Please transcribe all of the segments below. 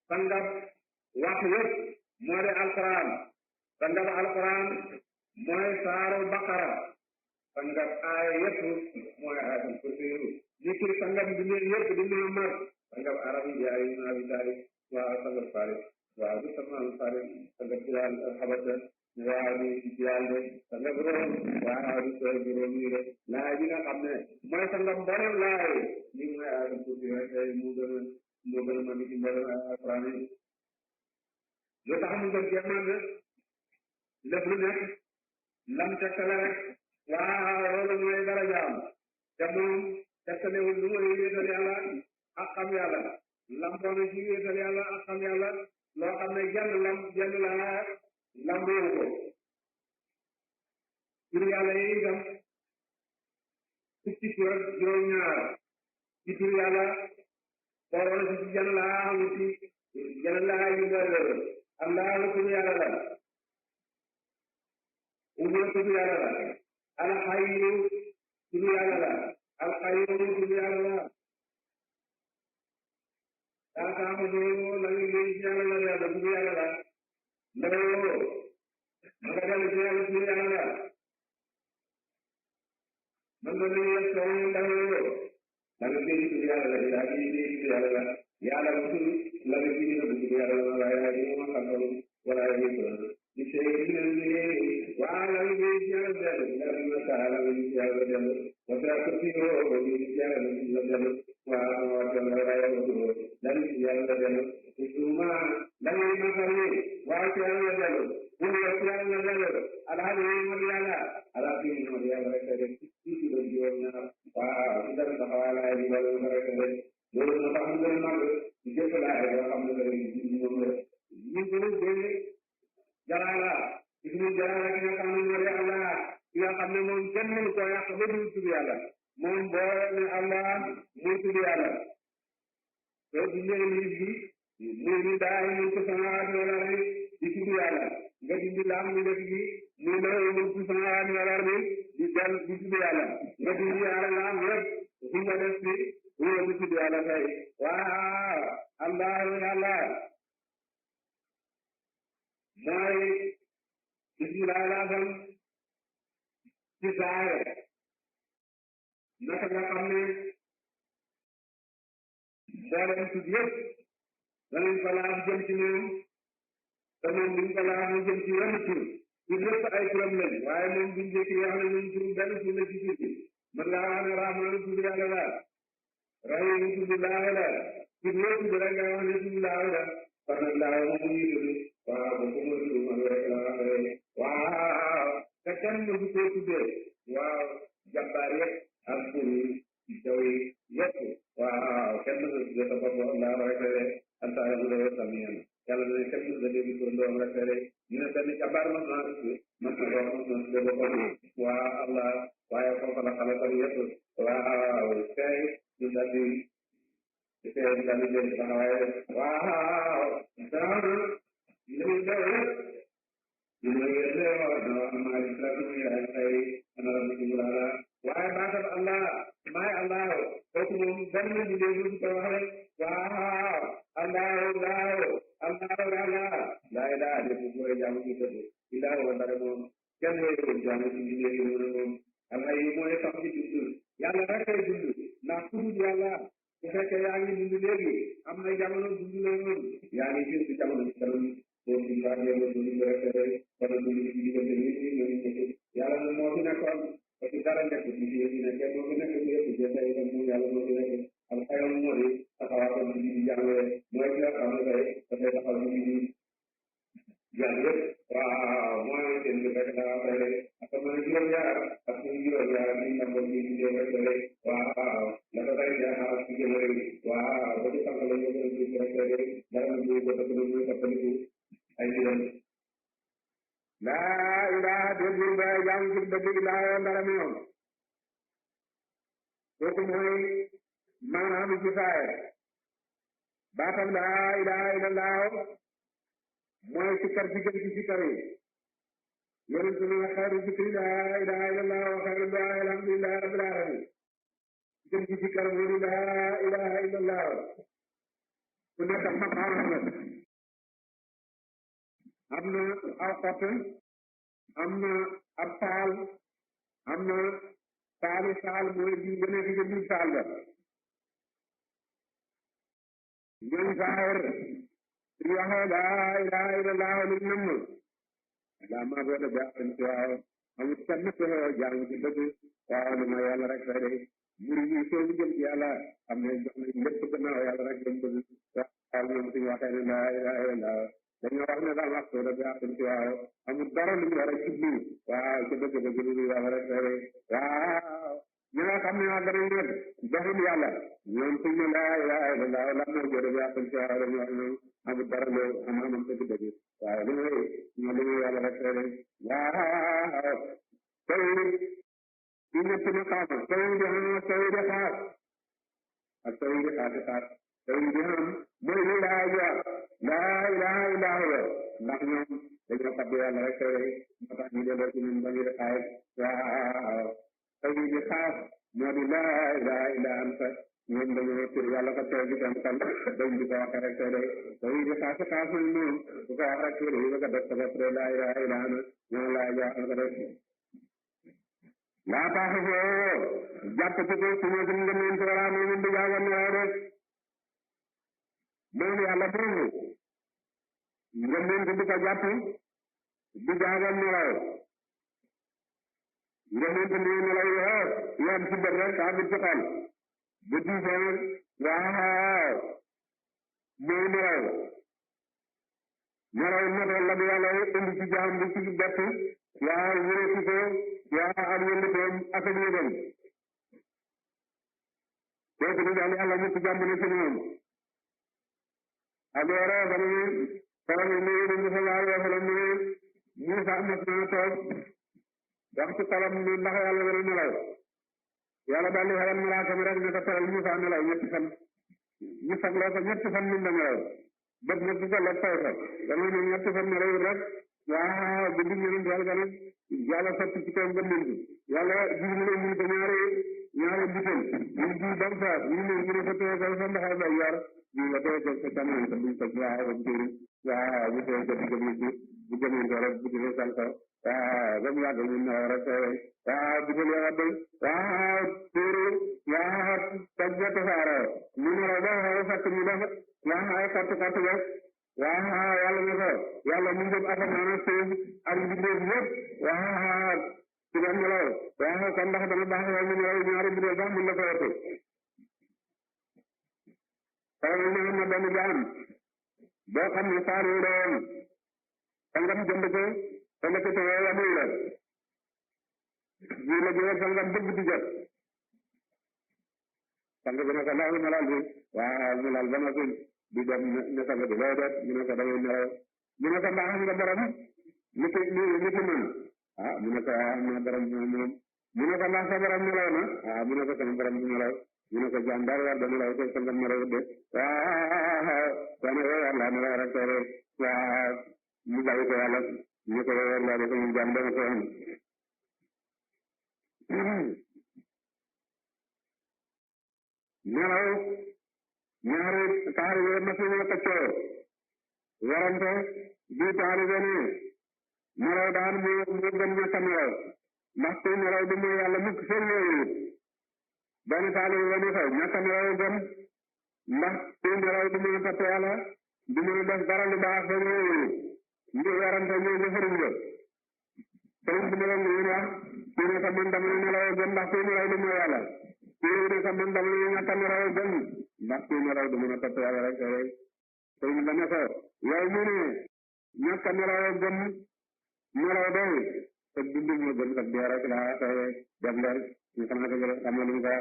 sangab wax yëpp moo di alquran sangab alquran mooy saaru baqara sangab aaya yëpp mooy ayatul kursiyu li ci sangab bi yëpp di Muhammad sangab arab yi ay nabi tari waaw sangab faris waaw du sama faris sangab bilal xabata waaw di yàlla sangab room waaw di sooy juróom yi de laa ji nga xam ne mooy sangab mboolem laay li mooy ayatul kursiyu rek tey moo gën a mën ci mboolem alquran yi lu tax mu gën cee màgg lépp lu nekk lam tekkale rek waaw loolu mooy darajaam te moom tekkalewul lu mooy wéetal yàlla ak xam yàlla lam boona ci wéetal yàlla ak xam yàlla loo xam ne jenn laa lam boobu ko tur yàlla yi itam fukki tur ak juróom-ñaar ci tur yàlla booroon ci jenn laa amul ci jenn laa yu doy Allah tur yàlla la umu tur yàlla la alxayu tur yàlla la alxayyum tur yàlla la taataamu la ngi lay yàlla la yàlla tur yàlla la ndawoo ma nga dellu ci yàlla tur yàlla la man nga lay yàlla soo ndawoo la nga dégg tur yàlla la yaa ngi dégg tur yàlla la yàlla la tur la nga dégg tur yàlla la waaye yaa ngi ma xam wala yaa ngi di sey wala ngi yàlla delu taala ngi yàlla delu wala ko ci ro ko ngi yàlla delu waaw wala yàlla delu suma la ngi ma xamni waaw ci yàlla delu bu ci yàlla delu alhamdulillah yàlla ala bi mo yàlla rek rek ci do joor na waaw ci dara taxawala yi wala rek rek loolu na tax mu gën mag ci jëf la ay xam ne rek ci moom la ñu gën jalaala ismu jalaala ki nga xam ne moo di Allah ki nga xam ne moom kenn mënu ko yàq ba du tudd yàlla moom boo ne Allah muy tudd yàlla soo dindee liif gi muy ni daay mun ko samawaati wal ardi di tudd yàlla nga dindi laam mu def gi muy lahu mulku samawaati wal ardi di tudd yàlla nga dindi yàlla laam yëpp fu nga def si wóor di tudd yàlla tey waaw Allah yàlla mooy bismillah laasam ci saare naka nga xam ne mboolem tudd yëpp danañ ko laaf jëm ci moom te moom buñ ko laaf mu jëm ci wenn tur tur yëpp ay turam lañ waaye moom buñ jëkki wax ne moom tur benn tur la ci tur bi man laa wax ne rahmaanu tudd yàlla la rahiim tudd laahu la tur yëpp tudd rek nga wax ne tudd laahu la kon nag laahu moom ñuy tudd waaw ba ko mën a man rek la waxee waaw te kenn mësu koo tuddee waaw jàmbaar yëpp ak pour yi jaw yi yëpp waaw kenn mësu tuddee sa bopp Allah rek la antaaya bu dee samiyan yàlla ne kenn mësu la dégg pour ndoom rek la ñu ne benn jàmbaar man naa tuddee boppam waaw Allah waaye foofa la xalatal yëpp waaw tey ñu daal di tey ñu daal di jël taxawaay waaw ñu daw ñu waaye baatal Allah maay Allah kooku moom benn bi dee ñu ko wax rek waaw Allah laa ilaaha illa bu koy jaamu ci dëgg ilaaha wa dara moom kenn wéeru jaamu ci liggéey yi moom Allah yi mooy sax ci dund yàlla rek kay dund ndax ku dund yàlla bu fekkee yaa ngi dund léegi am na jamono dund la moom yaa ngi gis ci jamono ci kanam boo ci laaj yàlla dund rek rek wala dund ci diggante nit ñi ñoo nekk yàlla nag moo fi nekkoon ba ci dara nekk ci fi nekk moo fi nekk ci yëpp jënd itam moom yàlla moo fi nekk am xayam moo di taxawaatam ci di jàngale mooy ki nga xam ne tey dafay taxaw ci di jàng yëpp waaw mooy seen bi rek daa fay ak mën a juróom-ñaar ak suñu juróom-ñaar ñu nangoon ñu ci jéem rek rek waaw la ko day jaaxaar ci jëm rek waaw ba ci tànk la ñu gën a tuuti rek rek dara ñu ko topp ñu toppaliku ay juróom laa ilaaha déggul ba jaamu ci dëgg laa ndara moom kooku mooy maanaam ci faay baatam laa ilaaha illallah mooy sikkar ci gën ci sikkar yi yonent bi xayru zikri laa ilaaha illallah wa xayru du'aa alhamdulillahi rabbil alamin gën ci sikkar moo di laa ilaaha illallah ku nekk ak maqaama la am na aw xott am na ab taal am na taali saal mooy di gën a di biir saal ba ñooy saawar di waxee laa ilaaha illallaah lu nam laa maa boo da jaaxal ci waaw amul kenn ku jaamu ci dëgg waaw lu ma yàlla rek fay de mbir yi soo bu jëm ci yàlla xam ne jox nañ lépp gannaaw yàlla rek lañ bëgg waaw ñoom suñu waxee ne laa ilaaha illallaah dañoo wax ne daal waxtu da jaaxal ci waaw amul dara lu ñu war a jublu waaw ci dëgg lu yàlla rek fay de waaw ñi nga xam ne waa danañ nag doxul yàlla ñoom suñ ne laa ilaaha illallaah la moo jëre jaaxal ci waaw dañu wax ne amul dara loo am dëgg waaw li ngay ñoo li ngay yàlla rek fay de waaw tey di ñett maqaama tey di xam tey di xaar ak tey di xaati xaar tey di xam mooy li laa jox laa ilaha illa huwa ndax ñoom dañoo fàtte yàlla rek tey moo tax ñu delloo ci ñun ba ñu di xaar waaw tey di xaar moo di laa ilaha illa anta ñoom dañoo tur yàlla ko teew ci seen xel dañ di ko waxee rek tey tey di xaati xaar suñ moom bu ko wax rek tur yi bëgg a def sa bopp de laa ilaha illa anta ñoom laa jox ko def laa taxafoo jàpp ci ko suñu gën nga mën ci wala moom di jaagal ne waaw rek moom yàlla moomu nga mën di ko jàpp di jaagal ne waaw nga mën di ne lay yoo yam ci bët rek ak ci xol bu diisee waaw mooy nelaw nelaw nelaw la bi yàlla indi ci jaam bi ci bett yaa wéré ci ko yaa am yëngatoom ak ak yëgam kooku di daal yàlla ñëpp jàmm na ci moom alors ba ne faram ne yéen a sallallahu alayhi wa sallam ne Muusa mas na toog wax ci xolam ne ndax yàlla war a nelaw yàlla daal di xelal malaaka mi rek ne ko teral Muusa nelaw ñetti fan ñu sagloo ko ñetti fan min da nelaw bët nag di ko lekk taw fa dama ne ñetti fan nelaw rek waaw bi ndig ñeneen yàlla nag yàlla sotti ci kaw ngëmmen bi yàlla jiw na leen ñu ko ñaari bitel ñu ji bam faat ñu ne ñu ne ko teye ko sa ndaxay bay yor ñu nga teye ko sa càmmoñ ko buñ ko waaw am téeri waaw ñu teye ko digg bi ci bu gëmeen ko rek bu dige sal ko waaw ba mu yàgg ñu nelaw rek waaw bitel ya wadde waaw téere waaw toj ba tasaaroo ñu nelaw ba xaw fekk ñu def waaw kott kott ba waaw yàlla ne ko yàlla mu ngëm asamaan ak suuf ak mbindeef yëpp waaw ci dem nelaw waaw kon ndax dana baax yow ñu nelaw ñaari mbindeef sax mun la ko wëtte xamal ne am na benn jaam boo xam ne saar yi doon sangam jënd ko te la ko tewee yamul la ñu la jëwal sangam bëgg di jot sang bi ne ko ndax melal bi waaw melal ba ma di dem ne sang bi loo def ñu ne ko damay nelaw ñu ne ko ndax am nga borom ni ki man ah mu ne ko am na borom moom mu ne ko ndax sa borom nelaw na ah mu ne ko sama borom du nelaw ñu ne ko jaam daal war da nelaw te sangam nelaw de waaw dana war laa nelaw rek tere waaw mu bàyyi ko yàlla ñu ko war laa def ñu jaam dana ko am nelaw ñaari taalibe masuñu tëccoo warante bi taalibe ne nelaw daan moo gën ñàkk a nelaw ndax kuy nelaw du mooy yàlla mukk seen yooyu benn taalibe ba ne ko ñàkk a nelaw gën ndax kuy nelaw du mën a topp yàlla du mën a def dara lu baax seen yooyu ñu warante ñoo jëfariñ la sëriñ bi ne leen ñu wax kii ne ko man dama nelaw gën ndax kuy nelaw du mooy yàlla kii ne ko man dama ñàkk a nelaw gën ndax kuy nelaw du mën a topp yàlla rek sëriñ ba ne ko yow mu ne ñàkk a nelaw gën nelaw doy te dund moo gën sax dee rek laa dem leen ñu xam ne xam na lu mu ko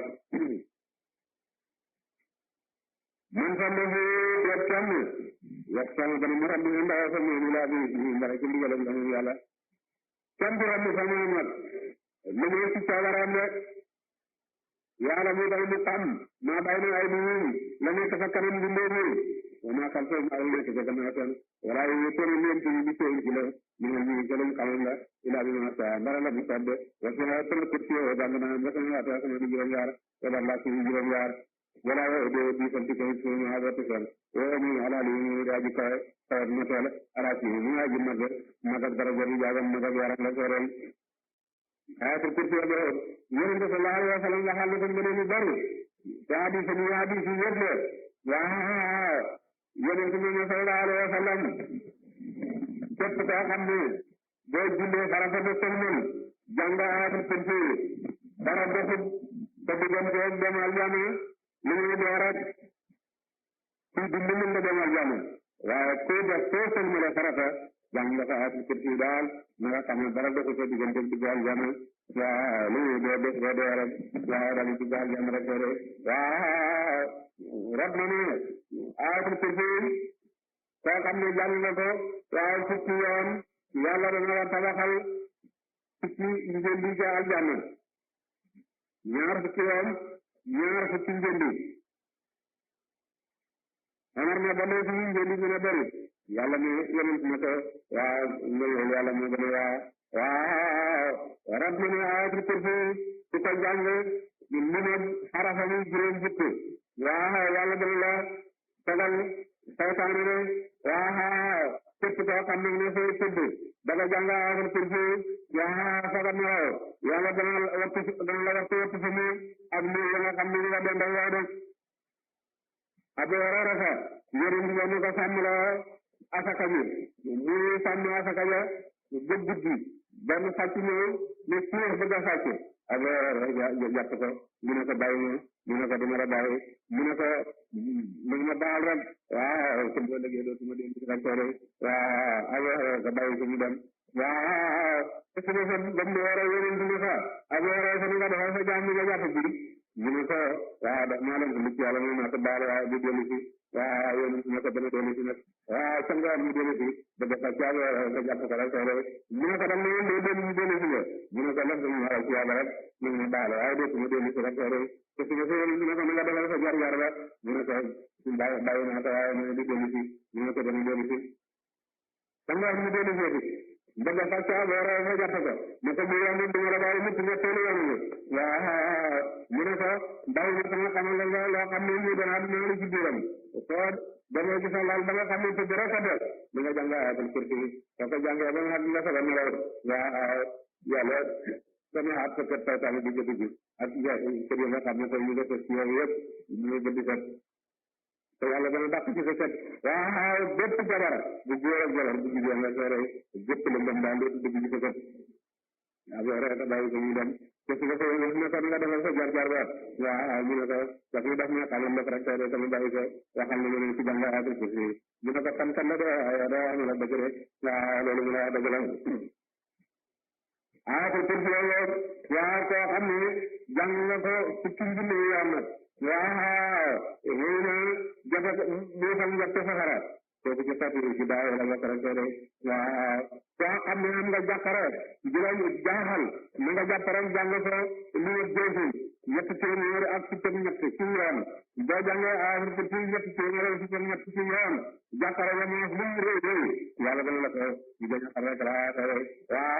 man sa ndefu yet kenn yet kenn dana mu rabbi ndaw sa moom laa bi mbara ci ndigalam la moom yàlla kenn du rabbi sa moom nag lu muy ci coobareem rek yàlla mu day mu xam maa bay na ay nit la nekk sa kanam bindee nii wa maa xam soo maa nekk sa gannaaw seen wala yu tëri leen ci bi seen ci la ñu ne ñu jëlañ xamal la ila bi ma sa mbara la bu sedd wa sa tëna kursi wa dang na ba sama waata sama juróom yaar wala la ci juróom yaar wala di santi ko suñu adati kan o mi ala li raji ka na tala ala ci ni aji magal dara jari jagam magal yaram la soral ayatul kursi wa yonent sallallahu alaihi wasallam la halu ko ngene bari jadi sunu hadi ci yebbe wa yonent sallallahu alaihi wasallam képp koo xam ne boo jullee farata ba sëlmal jàng ayatul kursi dara doxut te diggante ak dem aljana li ñuy dee rek ci dund mën nga dem aljana waaye kuy def soo sëlmalee farata jàng nga fa ayatul kursi daal na nga xam ne dara doxut sa diggante ak dugg aljana waaw li ñuy dee dee dee rek waaye daal dugg aljana rek rek waaw rab na ne ayatul kursi koo xam ne jàng na ko waaw fukki yoon yàlla dana la tabaxal fukki njëndi ca aljanna ñaar fukki yoon ñaar fukki njëndi xamar na ba léegi njëndi gën a bëri yàlla ne yonent na ko waaw ngëneel yàlla moo gën a waaw rab na ne ayatul kursi ku ko jàng li ne xarafam yi juróom fukk waaw yàlla dana la tagal saytaane ne waaw képp koo xam ne ne fay tëdd daga jàng ayatul kursi waaw saga nelaw yàlla dana la wattu sa mu ak mu la nga xam ne nga den day yow de Abu Hurayra sa yonent bi ne ko sàmm la asaka ji muy sàmm asaka ja ba guddi benn sàcc ñëw ne suur bëgg a sàcc Abu Hurayra jàpp ko mu ne ko bàyyi mu ne ko dama la bàyyi mu ne ko nag ma baal rek waaw su boo lëgee dootuma dem ci rek waaw Abu Hurayra ko bàyyi ko mu dem waaw su ma fa dem di war a yonent bi fa Abu Hurayra sa ni nga defal sa jaam bi nga jàpp bi mu ne ko waaw maa leen ko mucc yàlla mu ma ko baal waaw di dellu si waaw yonent ne ko dana dellu si nag waaw sa nga mu dellu si bëgg sa ci Abu Hurayra nga jàpp ko rek mu ne ko dam ne doo dellu si dellu si nga mu ne ko lef dañu waral ci yàlla rek mu ne baal waaye dootuma dellu si rek te su ma fa yonent ne ko na nga defal sa jar ba mu ne ko bàyyi naa ko waaye mu ne di dellu si mu ne ko dana dellu si sa nga mu dellu si bëgg sa ci Abu Hurayra nga jàpp ko ne ko mu yoon du ma la bàyyi mukk nga teelu yoon waaw mu ne ko bàyyi na sama xamal la nga loo xam ne ñu dana dina la ci biiram soo demee ci sa laal ba nga xam ne tëdd rek a def li nga jàng ayatul kursi soo ko jàngee ba nga xam nga soga nelaw waaw yàlla sama at sa kër saytaane di jëddu ji ak kër yi nga xam ne ko ñu nga tës ci yow yëpp ñu gëddi set te yàlla dana dàq ci sa set waaw bépp jabar bu góor ak jabar bu jigéen nga soore gépp la ndam daal dootu dugg ci sa set Abu Hurayra bàyyi ko ñu dem te su ko ne ko nga defal sa jar ba waaw ñu ne ko daf ñu def ne xamal la rek te sama bàyyi ko waxal na leen ci jàng ayatul kursi ñu ne ko kan la de da wax na la dëgg rek waaw loolu mu ne wax dëgg la ayatul kursi loolu waaw koo xam ne jàng nga ko fukki junni yoon nag waaw xëy na jafe buufal njëkk safara kooku ci satiri ci daaw la bokk rek de waaw koo xam ne am nga jàppare di la jaaxal na nga jàpp rek jàng ko lu wët joosul ñetti téeméer ak fukk ak ñett ci yoon boo jàngee ayatul kursi ñetti téeméer ak fukk ak ñett ci yoon jàppare ba moos lu mu rëy rëy yàlla dana la ko di gën a xam rek laa waaw